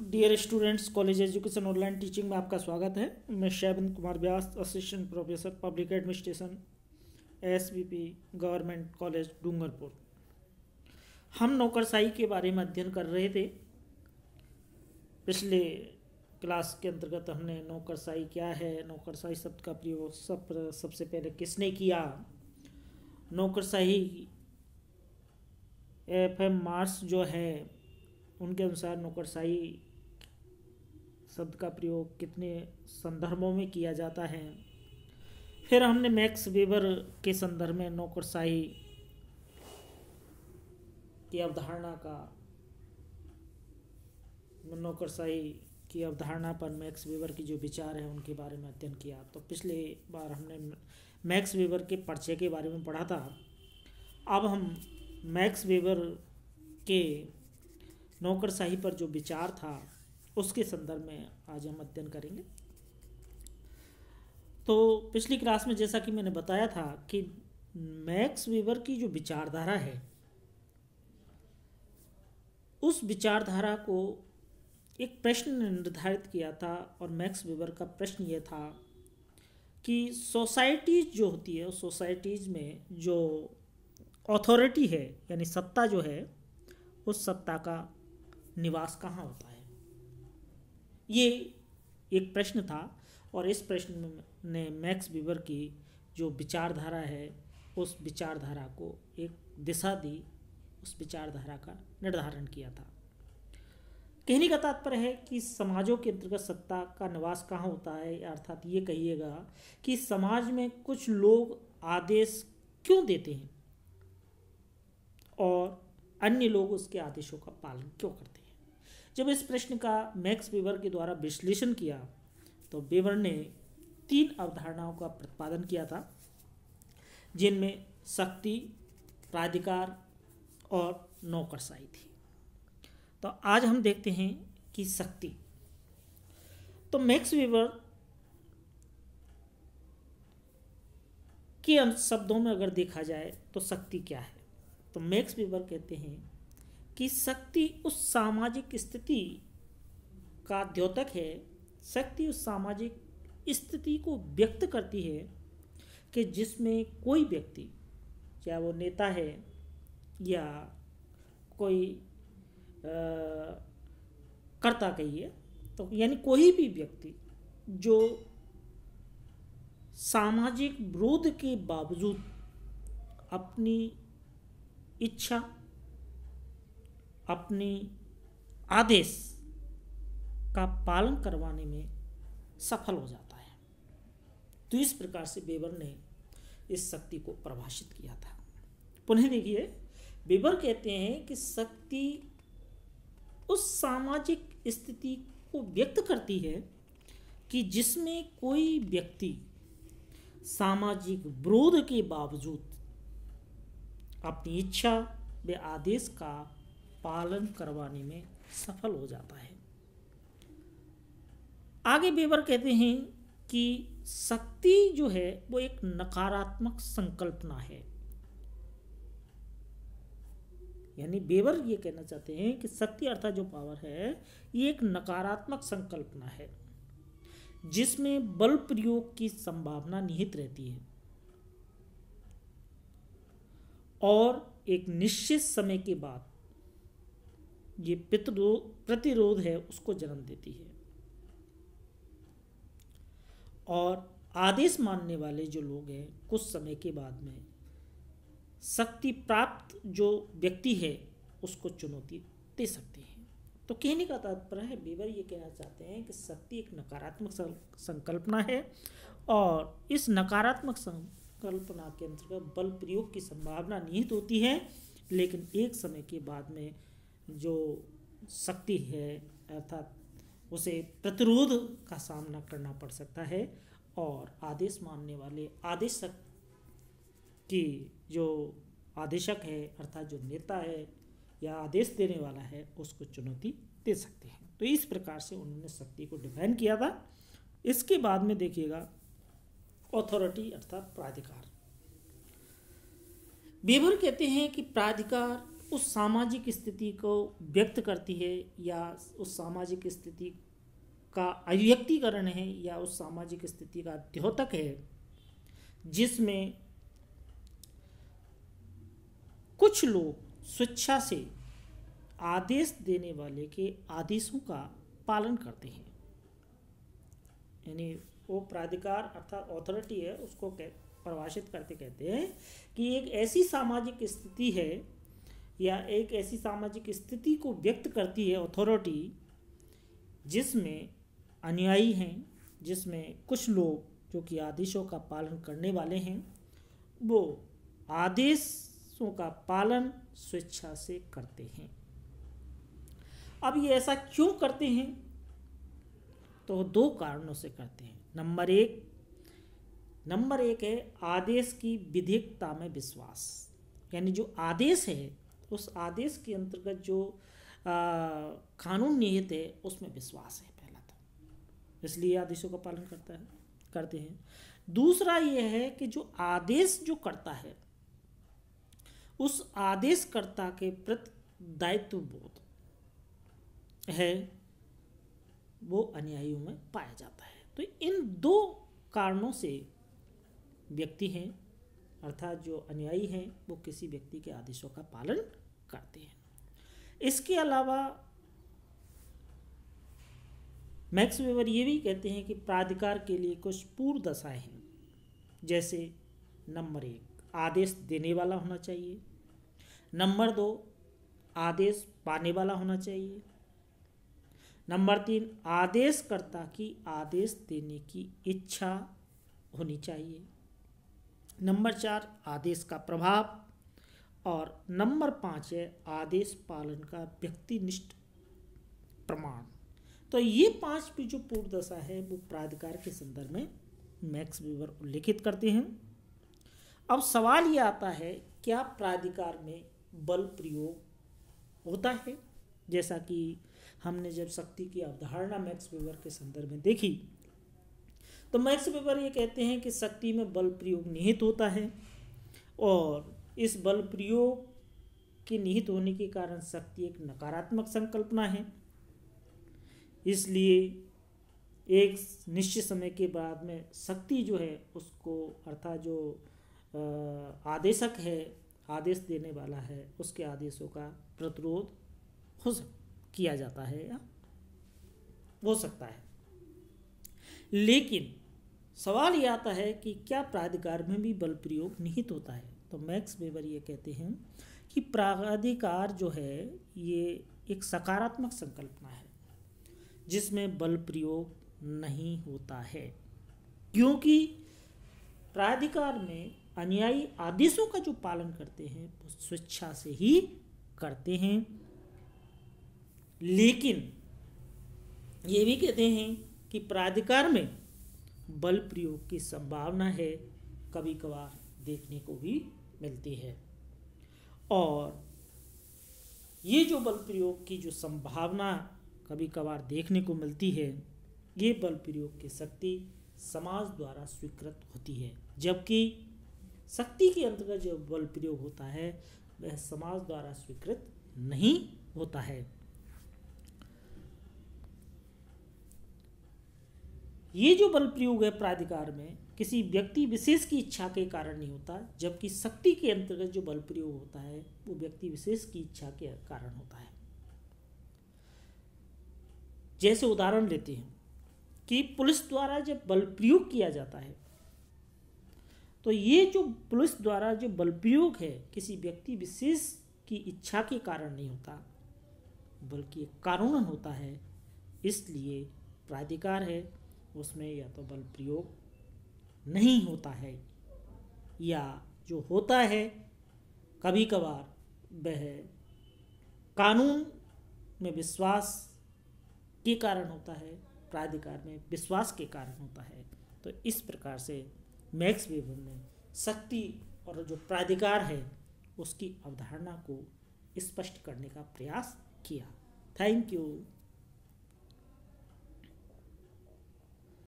Dear students, college education online teaching में आपका स्वागत है। मैं Shaiban Kumar Vyas, assistant professor public administration, SVP government college Dungarpur. हम नौकरशाही के बारे में अध्ययन कर रहे थे। पिछले क्लास के अंतर्गत हमने नौकरशाही क्या है, नौकरशाही शब्द का प्रयोग सबसे पहले किसने किया, नौकरशाही FM मार्क्स जो है उनके अनुसार नौकरशाही शब्द का प्रयोग कितने संदर्भों में किया जाता है। फिर हमने मैक्स वेबर के संदर्भ में नौकरशाही की अवधारणा पर मैक्स वेबर की जो विचार है उनके बारे में अध्ययन किया। तो पिछले बार हमने मैक्स वेबर के परिचय के बारे में पढ़ा था। अब हम मैक्स वेबर के नौकरशाही पर जो विचार था उसके संदर्भ में आज हम अध्ययन करेंगे। तो पिछली क्लास में जैसा कि मैंने बताया था कि मैक्स वेबर की जो विचारधारा है, उस विचारधारा को एक प्रश्न ने निर्धारित किया था। और मैक्स वेबर का प्रश्न यह था कि सोसाइटीज जो होती है, उस सोसाइटीज में जो अथॉरिटी है यानी सत्ता जो है, उस सत्ता का निवास कहाँ होता है। ये एक प्रश्न था और इस प्रश्न ने मैक्स वेबर की जो विचारधारा है उस विचारधारा को एक दिशा दी, उस विचारधारा का निर्धारण किया था। कहने का तात्पर्य है कि समाजों के अंतर्गत सत्ता का निवास कहाँ होता है, अर्थात ये कहिएगा कि समाज में कुछ लोग आदेश क्यों देते हैं और अन्य लोग उसके आदेशों का पालन क्यों करते हैं। जब इस प्रश्न का मैक्स वेबर के द्वारा विश्लेषण किया तो वेबर ने 3 अवधारणाओं का प्रतिपादन किया था, जिनमें शक्ति, प्राधिकार और नौकरशाही थी। तो आज हम देखते हैं कि शक्ति। तो मैक्स वेबर के शब्दों में अगर देखा जाए तो शक्ति क्या है, तो मैक्स वेबर कहते हैं कि शक्ति उस सामाजिक स्थिति का द्योतक है। शक्ति उस सामाजिक स्थिति को व्यक्त करती है कि जिसमें कोई व्यक्ति, चाहे वो नेता है या कोई कर्ता कहिए, तो यानी कोई भी व्यक्ति जो सामाजिक विरोध के बावजूद अपनी इच्छा, अपनी आदेश का पालन करवाने में सफल हो जाता है। तो इस प्रकार से वेबर ने इस शक्ति को परिभाषित किया था। पुनः देखिए, वेबर कहते हैं कि शक्ति उस सामाजिक स्थिति को व्यक्त करती है कि जिसमें कोई व्यक्ति सामाजिक विरोध के बावजूद अपनी इच्छा व आदेश का पालन करवाने में सफल हो जाता है। आगे वेबर कहते हैं कि शक्ति जो है वो एक नकारात्मक संकल्पना है। यानी वेबर ये कहना चाहते हैं कि शक्ति अर्थात जो पावर है ये एक नकारात्मक संकल्पना है जिसमें बल प्रयोग की संभावना निहित रहती है और एक निश्चित समय के बाद ये प्रतिरोध है उसको जन्म देती है। और आदेश मानने वाले जो लोग हैं कुछ समय के बाद में शक्ति प्राप्त जो व्यक्ति है उसको चुनौती दे सकते हैं। तो कहने का तात्पर्य है, वेबर ये कहना चाहते हैं कि शक्ति एक नकारात्मक संकल्पना है और इस नकारात्मक संकल्पना के अंतर्गत बल प्रयोग की संभावना निहित होती है, लेकिन एक समय के बाद में जो शक्ति है अर्थात उसे प्रतिरोध का सामना करना पड़ सकता है और आदेश मानने वाले आदेशक की जो आदेशक है अर्थात जो नेता है या आदेश देने वाला है उसको चुनौती दे सकते हैं। तो इस प्रकार से उन्होंने शक्ति को डिफाइन किया था। इसके बाद में देखिएगा अथॉरिटी अर्थात प्राधिकार। वेबर कहते हैं कि प्राधिकार उस सामाजिक स्थिति को व्यक्त करती है या उस सामाजिक स्थिति का अभिव्यक्तिकरण है या उस सामाजिक स्थिति का द्योतक है जिसमें कुछ लोग स्वेच्छा से आदेश देने वाले के आदेशों का पालन करते हैं। यानी वो प्राधिकार अर्थात अथॉरिटी है, उसको परिभाषित करते कहते हैं कि एक ऐसी सामाजिक स्थिति है या एक ऐसी सामाजिक स्थिति को व्यक्त करती है अथॉरिटी जिसमें अनुयायी हैं, जिसमें कुछ लोग जो कि आदेशों का पालन करने वाले हैं वो आदेशों का पालन स्वेच्छा से करते हैं। अब ये ऐसा क्यों करते हैं? तो दो कारणों से करते हैं। नंबर एक है आदेश की विधिकता में विश्वास, यानी जो आदेश है उस आदेश के अंतर्गत जो कानून निहित है उसमें विश्वास है पहला तो, इसलिए आदेशों का पालन करते हैं। दूसरा ये है कि जो आदेश जो करता है उस आदेशकर्ता के प्रति दायित्व बोध है वो अनुयायियों में पाया जाता है। तो इन दो कारणों से व्यक्ति हैं अर्थात जो अनुयायी हैं वो किसी व्यक्ति के आदेशों का पालन करते हैं। इसके अलावा मैक्स वेबर ये भी कहते हैं कि प्राधिकार के लिए कुछ पूर्व दशाएं हैं, जैसे नंबर 1 आदेश देने वाला होना चाहिए, नंबर 2 आदेश पाने वाला होना चाहिए, नंबर 3 आदेशकर्ता की आदेश देने की इच्छा होनी चाहिए, नंबर 4 आदेश का प्रभाव और नंबर 5 है आदेश पालन का व्यक्तिनिष्ठ प्रमाण। तो ये 5 भी जो पूर्व दशा है वो प्राधिकार के संदर्भ में मैक्स वेबर उल्लेखित करते हैं। अब सवाल ये आता है क्या प्राधिकार में बल प्रयोग होता है? जैसा कि हमने जब शक्ति की अवधारणा मैक्स वेबर के संदर्भ में देखी तो मैक्स वेबर ये कहते हैं कि शक्ति में बल प्रयोग निहित होता है और इस बल प्रयोग के निहित होने के कारण शक्ति एक नकारात्मक संकल्पना है। इसलिए एक निश्चित समय के बाद में शक्ति जो है उसको अर्थात जो आदेशक है, आदेश देने वाला है, उसके आदेशों का प्रतिरोध किया जाता है या हो सकता है। लेकिन सवाल ये आता है कि क्या प्राधिकार में भी बल प्रयोग निहित होता है? तो मैक्स वेबर ये कहते हैं कि प्राधिकार जो है ये एक सकारात्मक संकल्पना है जिसमें बल प्रयोग नहीं होता है, क्योंकि प्राधिकार में अनुयायी आदेशों का जो पालन करते हैं वो स्वेच्छा से ही करते हैं। लेकिन ये भी कहते हैं कि प्राधिकार में बल प्रयोग की संभावना है, कभी कभार देखने को भी मिलती है। और ये जो बल प्रयोग की जो संभावना कभी कभार देखने को मिलती है, ये बल प्रयोग की शक्ति समाज द्वारा स्वीकृत होती है, जबकि शक्ति के अंतर्गत जो बल प्रयोग होता है वह समाज द्वारा स्वीकृत नहीं होता है। ये जो बल प्रयोग है प्राधिकार में किसी व्यक्ति विशेष की इच्छा के कारण नहीं होता, जबकि शक्ति के अंतर्गत जो बल प्रयोग होता है वो व्यक्ति विशेष की इच्छा के कारण होता है। जैसे उदाहरण लेते हैं कि पुलिस द्वारा जब बल प्रयोग किया जाता है तो ये जो पुलिस द्वारा जो बल प्रयोग है किसी व्यक्ति विशेष की इच्छा के कारण नहीं होता, बल्कि कानूनन होता है। इसलिए प्राधिकार है उसमें या तो बल प्रयोग नहीं होता है या जो होता है कभी कभार वह कानून में विश्वास के कारण होता है, प्राधिकार में विश्वास के कारण होता है। तो इस प्रकार से मैक्स वेबर ने शक्ति और जो प्राधिकार है उसकी अवधारणा को स्पष्ट करने का प्रयास किया। Thank you.